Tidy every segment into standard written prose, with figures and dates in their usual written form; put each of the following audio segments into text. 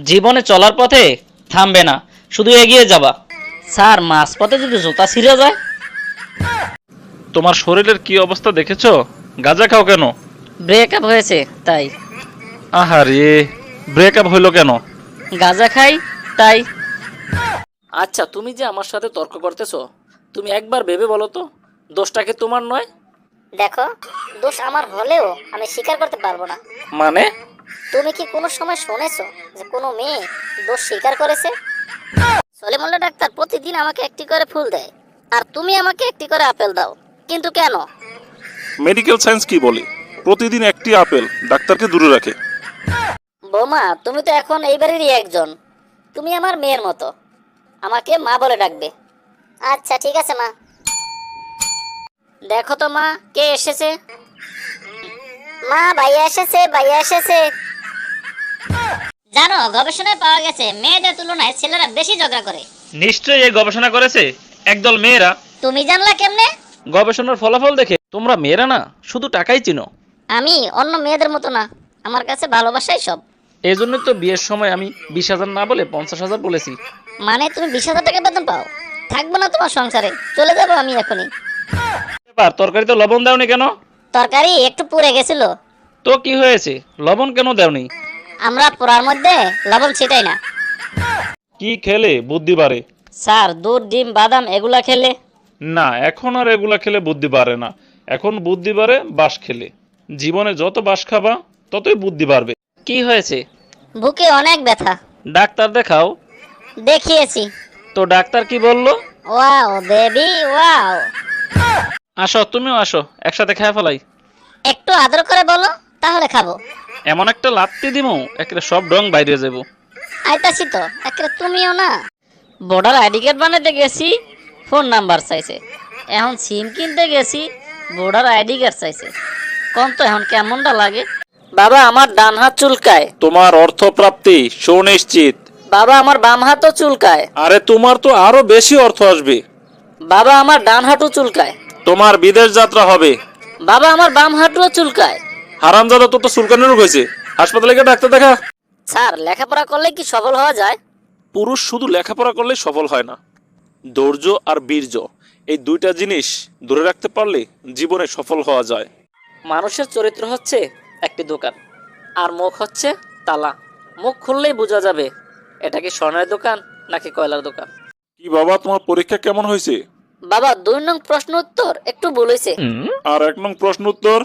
জীবনে চলার পথে থামবে না, শুধু এগিয়ে যাবা। স্যার, মাঝপথে যদি জুতা ছিঁড়ে যায়? তোমার শরীরের কি অবস্থা দেখেছো? গাঁজা খাও কেন? ব্রেকআপ হয়েছে তাই। আহারে, ব্রেকআপ হইলো কেন? গাঁজা খাই তাই। আচ্ছা, তুমি যে আমার সাথে তর্ক করতেছো, তুমি একবার ভেবে বলো তো, দোষটা কি তোমার নয়? দেখো, দোষ আমার হলেও আমি স্বীকার করতে পারবো না। মানে? তুমি কি কোনো সময় শুনেছো যে কোনো মেয়ে দোষ স্বীকার করেছে? সলিমুল্লাহ ডাক্তার প্রতিদিন আমাকে একটি করে ফুল দেয়, আর তুমি আমাকে একটি করে আপেল দাও, কিন্তু কেন? মেডিকেল সায়েন্স কি বলে? প্রতিদিন একটি আপেল ডাক্তারকে দূরে রাখে। বৌমা, তুমি তো এখন এই বাড়িরই একজন। তুমি আমার মেয়ের মতো, আমাকে মা বলে ডাকবে। আচ্ছা ঠিক আছে মা। দেখো তো মা, কে এসেছে। মা, ভাইয়া এসেছে, ভাইয়া এসেছে। জানো, গবেষণায় পাওয়া গেছে মেয়েদের তুলনায় ছেলেরা বেশি ঝগড়া করে। নিশ্চয়ই এই গবেষণা করেছে একদল মেয়েরা। তুমি জানলা কেমনে? গবেষণার ফলাফল দেখে। তোমরা মেয়েরা না, শুধু টাকাই চিনো। আমি অন্য মেয়েদের মতো না, আমার কাছে ভালোবাসাই সব। এই জন্য তো বিয়ের সময় আমি 20,000 না বলে 50,000 বলেছি। মানে তুমি 20,000 টাকা বেতন পাও? থাকবো না তোমার সংসারে, চলে যাবো আমি এখনই। এবার তরকারিতে লবণ দাওনি কেন? তরকারি একটু পুড়ে গেছিল। তো কি হয়েছে, লবণ কেন দাওনি? আমরা পোড়ার মধ্যে লবণ ছিটাই না। কি খেলে বুদ্ধি বাড়ে? স্যার, দুধ, ডিম, বাদাম এগুলা খেলে। না, এখন আর এগুলা খেলে বুদ্ধি বাড়ে না। এখন বুদ্ধি বাড়ে বাঁশ খেলে। জীবনে যত বাঁশ খাবা ততই বুদ্ধি বাড়বে। কি হয়েছে? বুকে অনেক ব্যথা। ডাক্তার দেখাও। দেখিয়েছি। তো ডাক্তার কি বললো? Wow baby wow. আসো, তুমিও আসো, একসাথে খেয়ে ফেলাই। একটু আদর করে বলো, তাহলে খাবো। এমন একটা লাত্তি দিমু, একেবারে সব রং বাইরে যাব। আইতাছি তো, একেবারে তুমিও না। ভোটার আইডি কার্ড বানাতে গেছি, ফোন নাম্বার চাইছে। এখন সিম কিনতে গেছি, ভোটার আইডি কার্ড চাইছে। কোন তো এখন কেমনটা লাগে? বাবা, আমার ডান হাত চুলকায়। তোমার অর্থপ্রাপ্তি সুনিশ্চিত। বাবা, আমার বাম হাতও চুলকায়। আরে তোমার তো আরো বেশি অর্থ আসবে। বাবা, আমার ডান হাঁটু চুলকায়। তোমার বিদেশ যাত্রা হবে। বাবা, আমার বাম হাঁটুও চুলকায়। হারামজাদা, তোর তো চুলকানি রোগ হয়েছে। হাসপাতালে গিয়ে ডাক্তার দেখা। স্যার, লেখাপড়া করলে কি সফল হওয়া যায়? পুরুষ শুধু লেখাপড়া করলে সফল হয় না, ধৈর্য আর বীর্য এই দুইটা জিনিস ধরে রাখতে পারলে জীবনে সফল হওয়া যায়। মানুষের চরিত্র হচ্ছে একটি দোকান, আর মুখ হচ্ছে তালা। মুখ খুললেই বোঝা যাবে এটা কি স্বর্ণের দোকান নাকি কয়লার দোকান। কি বাবা, তোমার পরীক্ষা কেমন হয়েছে? বাবা, 2 নং প্রশ্ন উত্তর একটু বলেছে। আর 1 নং প্রশ্ন উত্তর?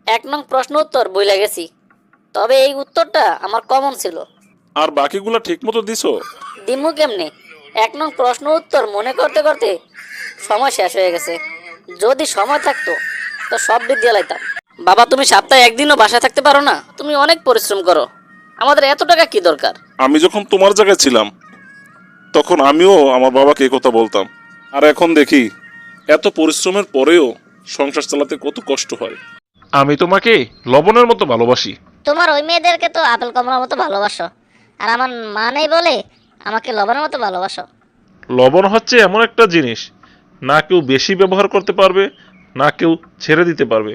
1 নং প্রশ্ন উত্তর বইলা গেছি, তবে এই উত্তরটা আমার কমন ছিল। আর বাকিগুলা ঠিক মতো দিছো? দিমু কেমনে? 1 নং প্রশ্ন উত্তর মনে করতে করতে সময় শেষ হয়ে গেছে। যদি সময় থাকতো তো সব দিক দিয়ে লাইতাম। বাবা, তুমি সপ্তাহে একদিনও বাসায় থাকতে পারো না? তুমি অনেক পরিশ্রম করো, আমাদের এত টাকা কি দরকার? আমি যখন তোমার জায়গায় ছিলাম তখন আমিও আমার বাবাকে এই কথা বলতাম। আর এখন দেখি এত পরিশ্রমের পরেও সংসার চালাতে কত কষ্ট হয়। আমি তোমাকে লবণের মতো ভালোবাসি। তোমার ওই মেয়েদেরকে তো আপেল কমলার মতো ভালোবাসো, আর আমার মা নেই বলে আমাকে লবণের মতো ভালোবাসো। লবণ হচ্ছে এমন একটা জিনিস, না কেউ বেশি ব্যবহার করতে পারবে, না কেউ ছেড়ে দিতে পারবে।